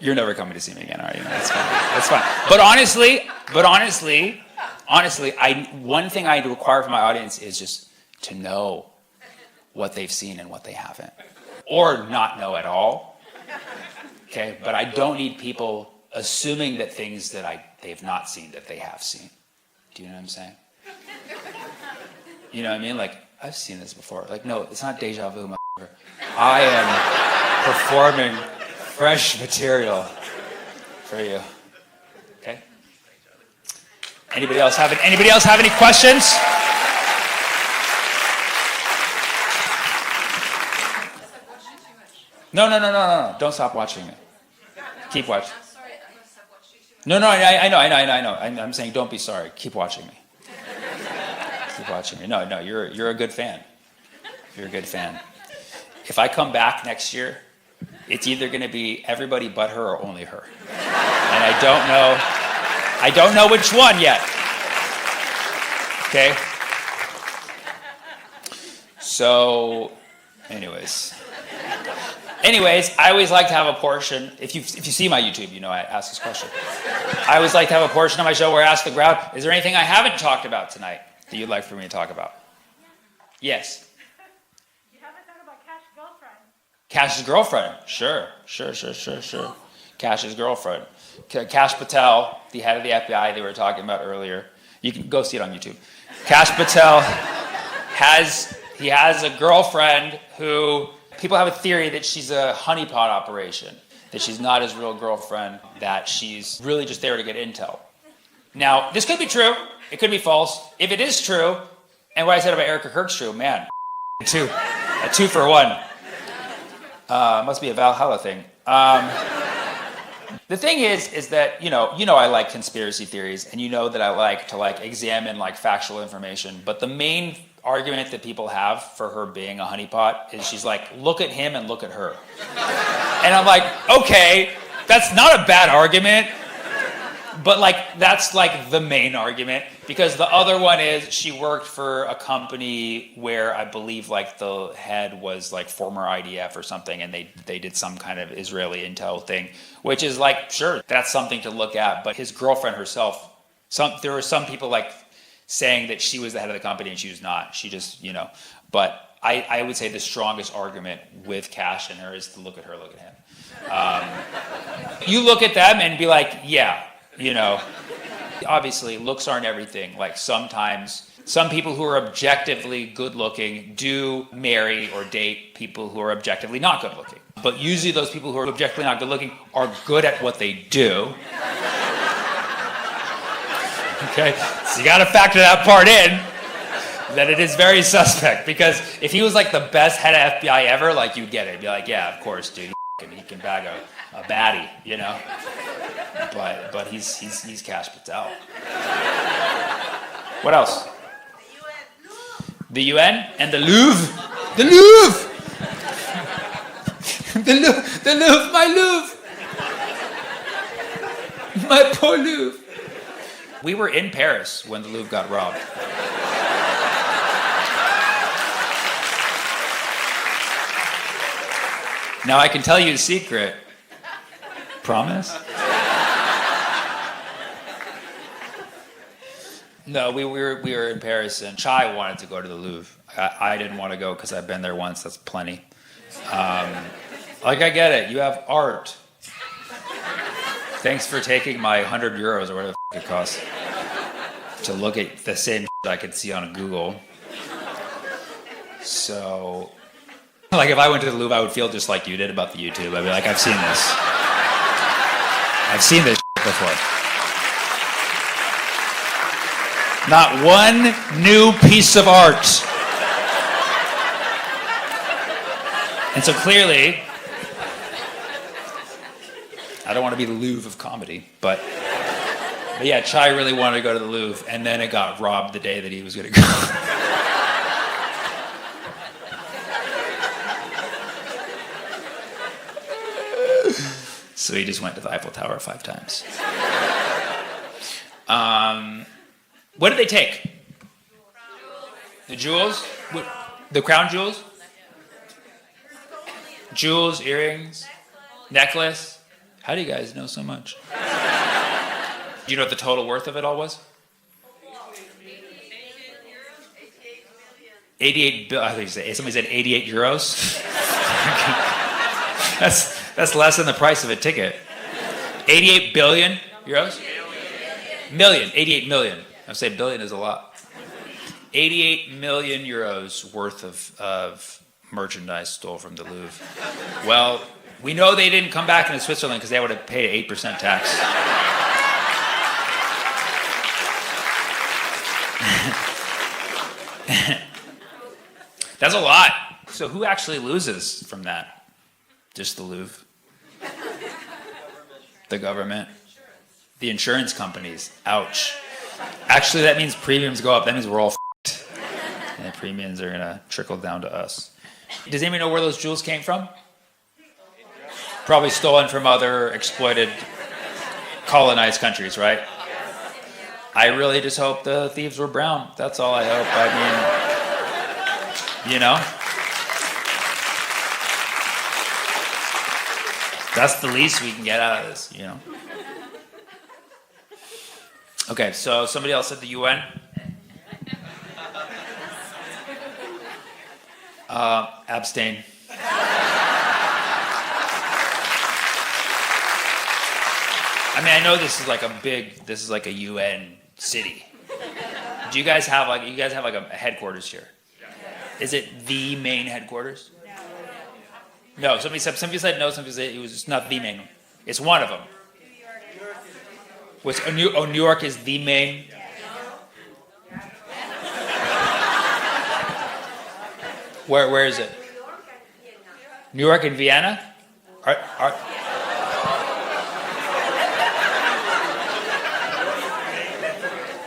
You're never coming to see me again, are you? That's fine. That's fine. But honestly, one thing I require from my audience is just to know what they've seen and what they haven't. Or not know at all, okay? But I don't need people assuming that things that they've not seen that they have seen. Do you know what I'm saying? You know what I mean? Like, I've seen this before. Like, no, it's not deja vu, motherfucker. I am performing fresh material for you, okay? Anybody else have any questions? No. Don't stop watching me. Keep watching. I'm sorry, I must have watched you too much. No, I know. I'm saying don't be sorry. Keep watching me. Keep watching me. No, you're a good fan. You're a good fan. If I come back next year, it's either going to be everybody but her or only her. And I don't know which one yet. Okay? So, anyways, I always like to have a portion. If you see my YouTube, you know I ask this question. I always like to have a portion of my show where I ask the crowd, is there anything I haven't talked about tonight that you'd like for me to talk about? Yes. You haven't talked about Cash's girlfriend. Cash's girlfriend. Sure. Cash's girlfriend. Cash Patel, the head of the FBI they were talking about earlier. You can go see it on YouTube. Cash Patel has a girlfriend who people have a theory that she's a honeypot operation, that she's not his real girlfriend, that she's really just there to get intel. Now, this could be true. It could be false. If it is true, and what I said about Erica Kirk's true, man, a 2 for 1. Must be a Valhalla thing. The thing is that, you know I like conspiracy theories, and you know that I like to examine factual information, but the main argument that people have for her being a honeypot is she's like, look at him and look at her. And I'm like, okay, that's not a bad argument. But like that's like the main argument, because the other one is she worked for a company where I believe like the head was like former IDF or something, and they did some kind of Israeli intel thing, which is like, sure, that's something to look at. But his girlfriend herself, there were some people like saying that she was the head of the company and she was not. She just, but I would say the strongest argument with Cash and her is to look at her, look at him. You look at them and be like, yeah. Obviously looks aren't everything. Like sometimes some people who are objectively good looking do marry or date people who are objectively not good looking. But usually those people who are objectively not good looking are good at what they do. Okay, so you gotta factor that part in, that it is very suspect, because if he was like the best head of FBI ever, like you'd get it. You'd be like, yeah, of course, dude, he can bag a baddie, But he's Cash Patel. What else? The UN and the Louvre. The Louvre! The Louvre, my Louvre! My poor Louvre. We were in Paris when the Louvre got robbed. Now I can tell you a secret. Promise? No, we were in Paris, and Chai wanted to go to the Louvre. I didn't want to go because I've been there once. That's plenty. I get it. You have art. Thanks for taking my 100 euros or whatever it costs to look at the same I could see on Google. So, like, if I went to the Louvre, I would feel just like you did about the YouTube. I'd be like, I've seen this. I've seen this before. Not one new piece of art. And so clearly, I don't want to be the Louvre of comedy, but yeah, Chai really wanted to go to the Louvre, and then it got robbed the day that he was going to go. So he just went to the Eiffel Tower 5 times. What did they take? The jewels? The crown jewels? Jewels, earrings, necklace. How do you guys know so much? Do you know what the total worth of it all was? 88 billion. I think somebody said 88 euros. That's less than the price of a ticket. 88 billion euros? Million. 88 million. I say billion is a lot. 88 million euros worth of merchandise stole from the Louvre. Well, we know they didn't come back into Switzerland because they would have paid 8% tax. That's a lot. So who actually loses from that? Just the Louvre? The government? The insurance companies? Ouch. Actually, that means premiums go up. That means we're all f***ed. And the premiums are going to trickle down to us. Does anybody know where those jewels came from? Probably stolen from other exploited, colonized countries, right? I really just hope the thieves were brown. That's all I hope. I mean, that's the least we can get out of this, Okay, so somebody else at the UN? Abstain. I mean, I know this is like a UN city. Do you guys have like a headquarters here? Is it the main headquarters? No, somebody said no, somebody said it was just not the main one. It's one of them. New York is the main? Where is it? New York and Vienna?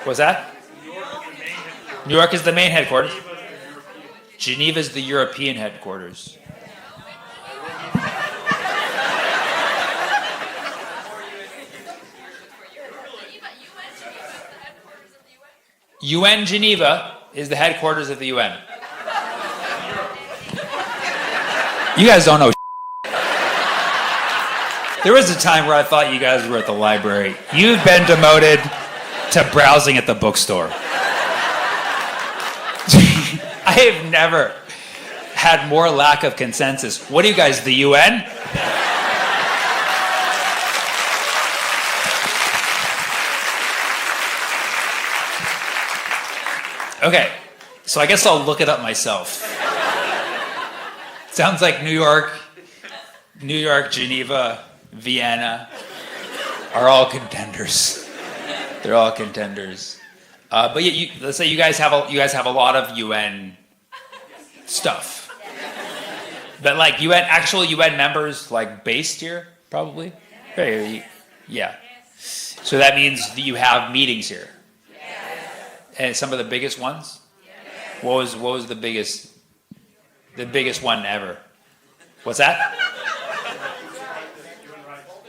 What's that? New York is the main headquarters. Geneva is the European headquarters. UN Geneva is the headquarters of the UN. You guys don't know. There was a time where I thought you guys were at the library. You've been demoted to browsing at the bookstore. I have never had more lack of consensus. What are you guys, the UN? Okay, so I guess I'll look it up myself. Sounds like New York, Geneva, Vienna are all contenders. They're all contenders. But yeah, let's say you guys have a lot of UN stuff. But like actual UN members like based here, probably? Yeah. So that means that you have meetings here. And some of the biggest ones? What was the biggest one ever? What's that?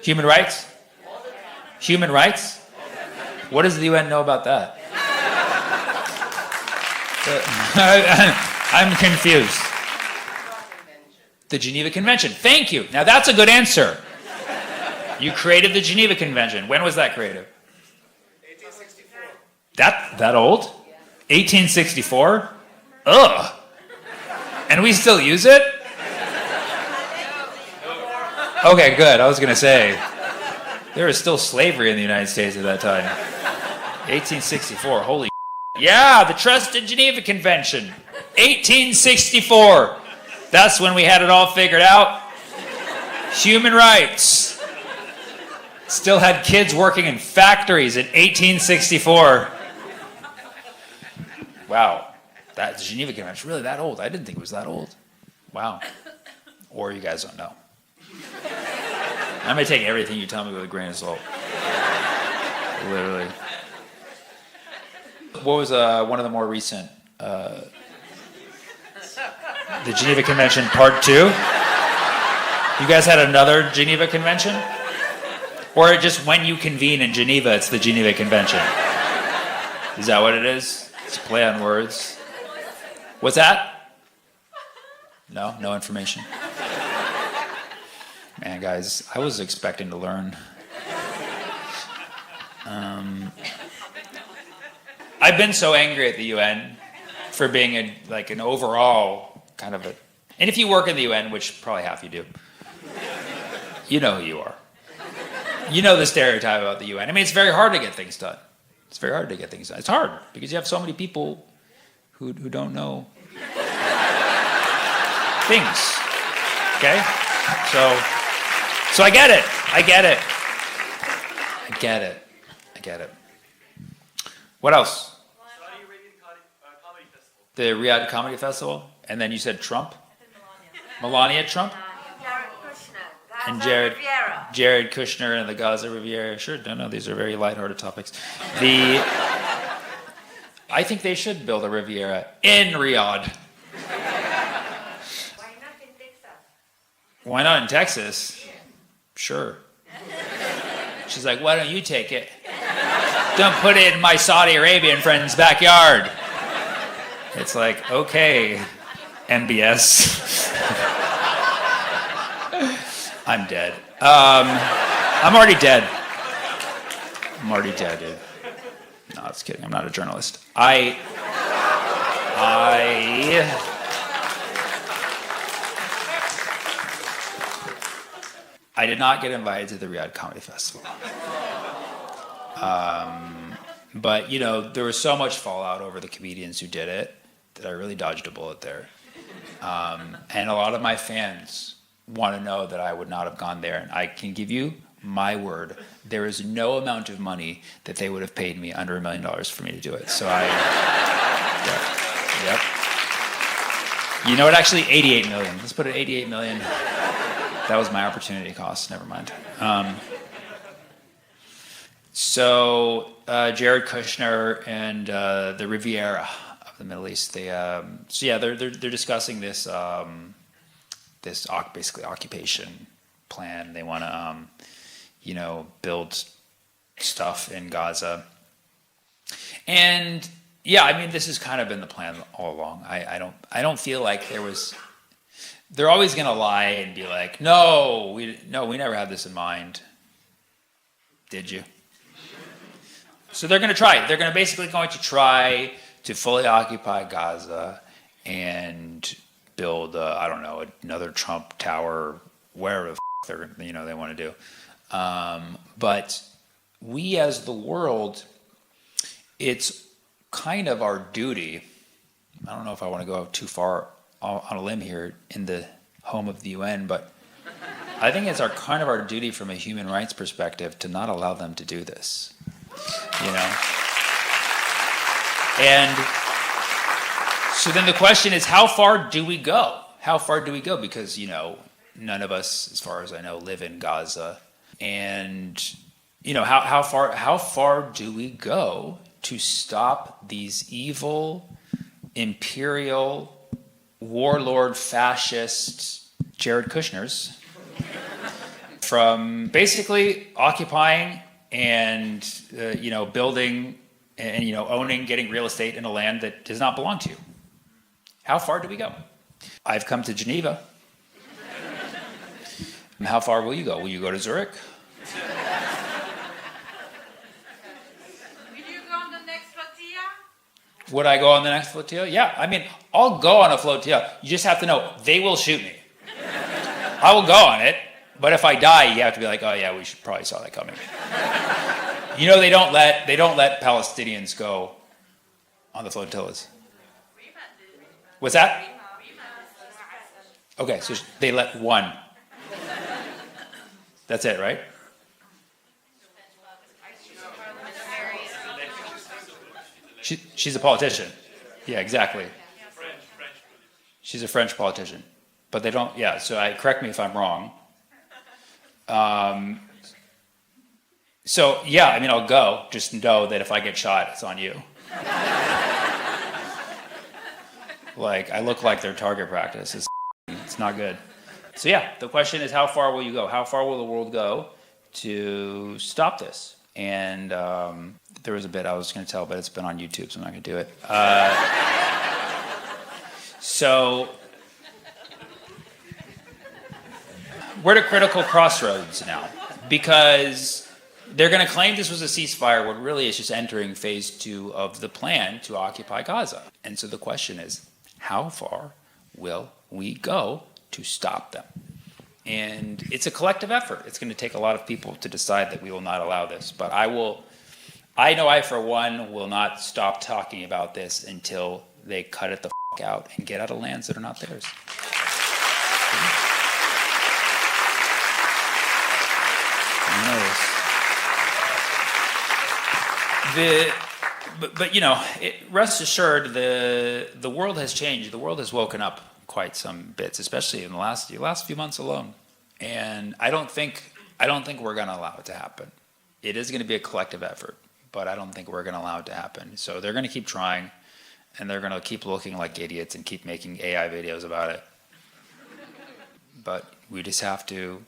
Human rights? Human rights? What does the UN know about that? I'm confused. The Geneva Convention. Thank you. Now that's a good answer. You created the Geneva Convention. When was that created? 1864. That old? 1864? Ugh. And we still use it? Okay, good. I was going to say, there was still slavery in the United States at that time. 1864, holy yeah, the Trusted Geneva Convention. 1864. That's when we had it all figured out. Human rights. Still had kids working in factories in 1864. Wow. That Geneva Convention, really that old? I didn't think it was that old. Wow. Or you guys don't know. I'm going to take everything you tell me with a grain of salt. Literally. What was one of the more recent? The Geneva Convention Part 2? You guys had another Geneva Convention? Or just when you convene in Geneva, it's the Geneva Convention? Is that what it is? It's a play on words. What's that? No information. Man, guys, I was expecting to learn. I've been so angry at the UN for being an overall kind of a... And if you work in the UN, which probably half you do, you know who you are. You know the stereotype about the UN. I mean, it's very hard to get things done. It's very hard to get things done. It's hard because you have so many people who don't know things. Okay? So I get it. I get it. What else? Saudi Arabian Comedy Festival. The Riyadh Comedy Festival? And then you said Trump? Melania Trump? Jared Kushner. And Gaza Riviera. Jared Kushner and the Gaza Riviera. Sure, no, these are very lighthearted topics. I think they should build a Riviera in Riyadh. Why not in Texas? Why not in Texas? Sure. She's like, why don't you take it? Don't put it in my Saudi Arabian friend's backyard. It's like, okay, MBS. I'm dead. I'm already dead, dude. No, I was kidding. I'm not a journalist. I did not get invited to the Riyadh Comedy Festival. But, there was so much fallout over the comedians who did it that I really dodged a bullet there. And a lot of my fans want to know that I would not have gone there. And I can give you my word, there is no amount of money that they would have paid me under $1 million for me to do it. So yep. You know what, actually, 88 million. Let's put it 88 million. That was my opportunity cost, never mind. So Jared Kushner and the Riviera of the Middle East, they're discussing this basically occupation plan. They want to build stuff in Gaza, and Yeah, I mean, this has kind of been the plan all along. I don't feel like they're always going to lie and be like, no, we never had this in mind. Did you? So they're going to try. They're basically going to try to fully occupy Gaza and build, I don't know, another Trump Tower, wherever the they want to do. But we as the world, it's kind of our duty. I don't know if I want to go too far on a limb here in the home of the UN, but I think it's kind of our duty from a human rights perspective to not allow them to do this. And so then the question is, how far do we go? How far do we go? Because, none of us, as far as I know, live in Gaza. And, how far do we go to stop these evil, imperial, warlord, fascist Jared Kushners from basically occupying and building and owning, getting real estate in a land that does not belong to you? How far do we go? I've come to Geneva. How far will you go? Will you go to Zurich? Will you go on the next flotilla? Would I go on the next flotilla? Yeah, I mean, I'll go on a flotilla. You just have to know, they will shoot me. I will go on it, but if I die, you have to be like, oh yeah, we should probably saw that coming. They don't let Palestinians go on the flotillas. What's that? Okay, so they let one. That's it, right? She's a politician. Yeah, exactly. She's a French politician. But they don't, yeah, so correct me if I'm wrong. So, yeah, I mean, I'll go. Just know that if I get shot, it's on you. Like, I look like their target practice. It's not good. So, yeah, the question is, how far will you go? How far will the world go to stop this? And there was a bit I was going to tell, but it's been on YouTube, so I'm not going to do it. So we're at a critical crossroads now, because they're going to claim this was a ceasefire when really it's just entering phase 2 of the plan to occupy Gaza. And so the question is, how far will we go to stop them? And it's a collective effort. It's going to take a lot of people to decide that we will not allow this. But I know I, for one, will not stop talking about this until they cut it the out and get out of lands that are not theirs. Rest assured, the world has changed. The world has woken up quite some bits, especially in the last few months alone. And I don't think we're going to allow it to happen. It is going to be a collective effort, but I don't think we're going to allow it to happen. So they're going to keep trying, and they're going to keep looking like idiots and keep making AI videos about it. But we just have to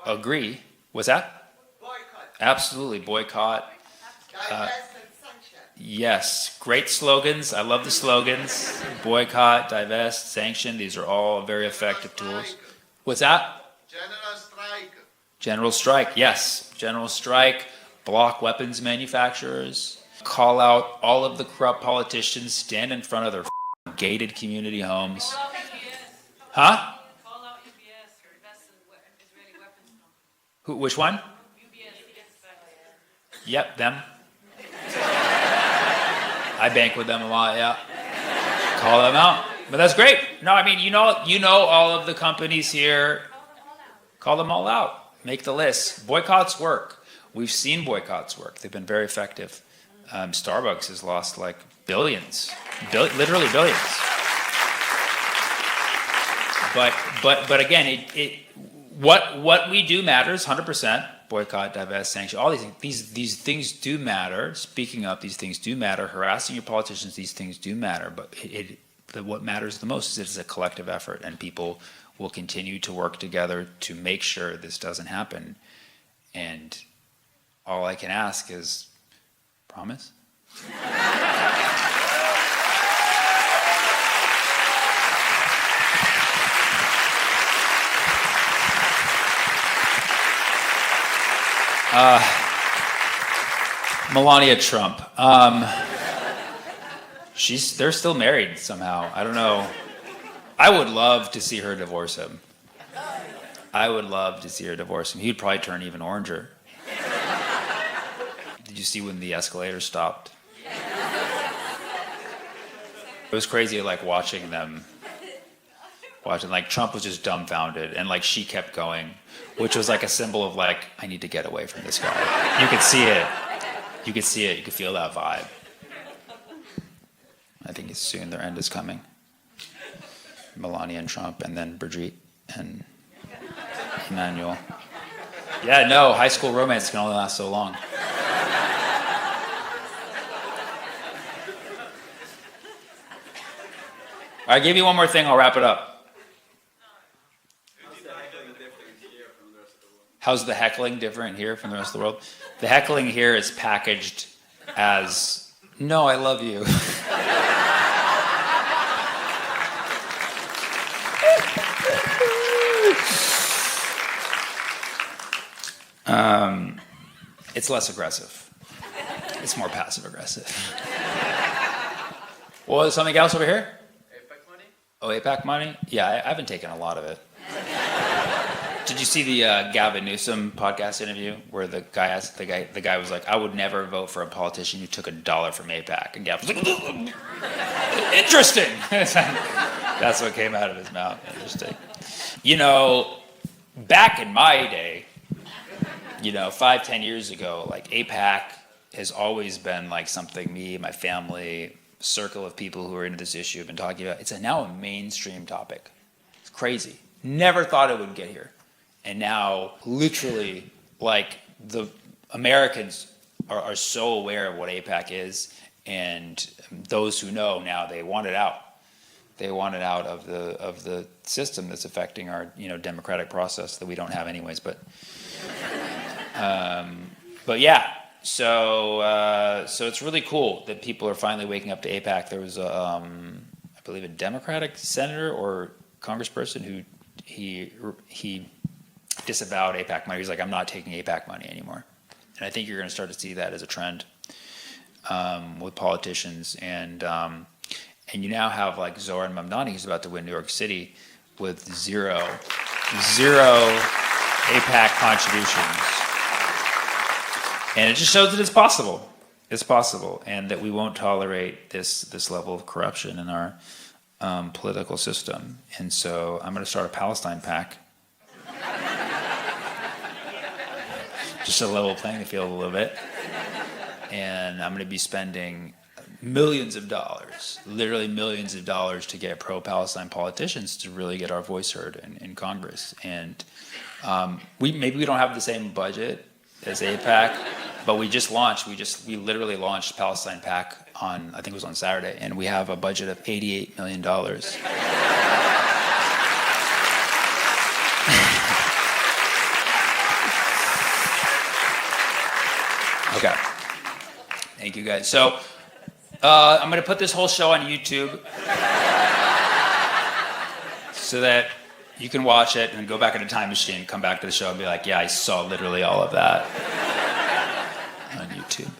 agree. What's that? Boycott. Absolutely, boycott. Divest and sanction. Yes, great slogans. I love the slogans. Boycott, divest, sanction. These are all very effective tools. What's that? General strike. General strike, yes. General strike, block weapons manufacturers, call out all of the corrupt politicians, stand in front of their gated community homes. Call out UBS. Huh? Call out UBS or invest in Israeli weapons company. Which one? UBS. Yep, them. I bank with them a lot, yeah. Call them out. But that's great. No, I mean, you know all of the companies here. Call them all out. Make the list. Boycotts work. We've seen boycotts work. They've been very effective. Starbucks has lost like billions, literally billions. But again, what we do matters 100%. Boycott, divest, sanction, all these things do matter. Speaking up, these things do matter. Harassing your politicians, these things do matter. But what matters the most is it's a collective effort, and people will continue to work together to make sure this doesn't happen. And all I can ask is, promise? Melania Trump. They're still married somehow. I don't know. I would love to see her divorce him. I would love to see her divorce him. He'd probably turn even oranger. Did you see when the escalator stopped? It was crazy, like watching them. Like Trump was just dumbfounded, and like she kept going, which was like a symbol of like, I need to get away from this guy. You could see it. You could see it. You could feel that vibe. I think soon their end is coming. Melania and Trump, and then Brigitte and Emmanuel. Yeah, no, high school romance can only last so long. All right, give me one more thing, I'll wrap it up. How's the heckling different here from the rest of the world? The heckling here is packaged as, no, I love you. It's less aggressive. It's more passive aggressive. Well, is something else over here? APEC money? Oh, APAC money? Yeah, I haven't taken a lot of it. Did you see the Gavin Newsom podcast interview where the guy asked the guy was like, I would never vote for a politician who took $1 from APAC, and Gavin was like, interesting. That's what came out of his mouth. Interesting. You know, back in my day, 5-10 years ago, like APAC has always been like something me, my family, circle of people who are into this issue have been talking about. It's now a mainstream topic. It's crazy. Never thought it would get here. And now, literally, like, the Americans are so aware of what AIPAC is, and those who know now, they want it out. They want it out of the system that's affecting our democratic process that we don't have anyways. But yeah, so it's really cool that people are finally waking up to AIPAC. There was I believe a Democratic senator or congressperson who he disavowed AIPAC money. He's like, I'm not taking AIPAC money anymore. And I think you're going to start to see that as a trend with politicians. And you now have like Zoran Mamdani, who's about to win New York City with zero AIPAC contributions. And it just shows that it's possible. It's possible, and that we won't tolerate this level of corruption in our political system. And so I'm going to start a Palestine PAC. Just to level playing field a little bit. And I'm going to be spending millions of dollars, literally millions of dollars, to get pro-Palestine politicians to really get our voice heard in Congress. And maybe we don't have the same budget as AIPAC, but we literally launched Palestine PAC on, I think it was on Saturday, and we have a budget of $88 million. Okay. Thank you, guys. So I'm going to put this whole show on YouTube so that you can watch it and go back in a time machine, come back to the show and be like, yeah, I saw literally all of that on YouTube.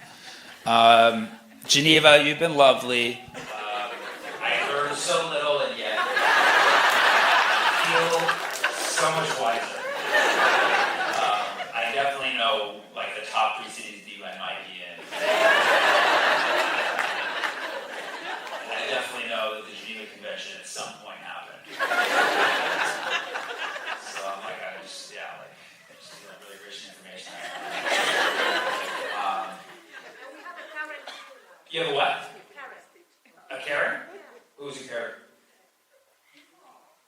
Geneva, you've been lovely. I learned so little and yet feel so much wiser. I definitely know like the top 3 cities the UN might be in. I definitely know that the Geneva Convention at some point happened. So I'm like, I just feel really rich information. You have a what? A Karen? Who's a Karen?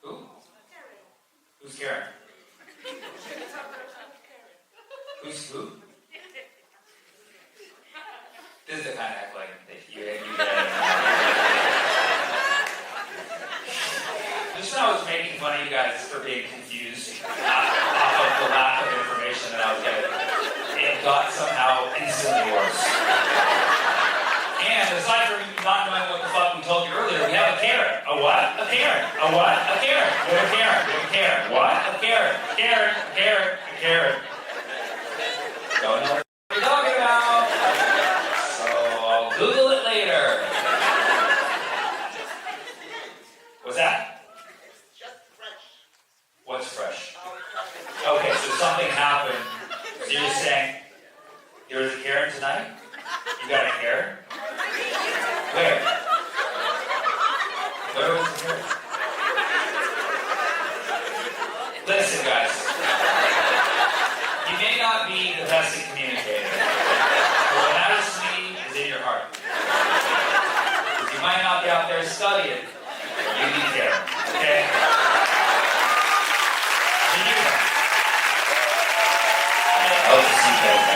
Who? Who's Karen? Who's who? This is the kind of act like that you just when I was making fun of you guys for being confused off of the lack of information that I was getting, it got somehow instantly worse. And aside from not knowing what the fuck we told you earlier, we have a Karen. A what? A Karen. A what? A Karen. We have a Karen. We have a Karen. What? A Karen. Karen. Karen. A Karen. Don't always fresh. Okay, so something happened. So you're saying there was a Karen tonight? You got a Karen? Where? Where was the Karen? Listen, guys. You may not be the best at communicating, but what matters to me is in your heart. You might not be out there studying. You need Karen, okay? You knew that. I hope to see you guys.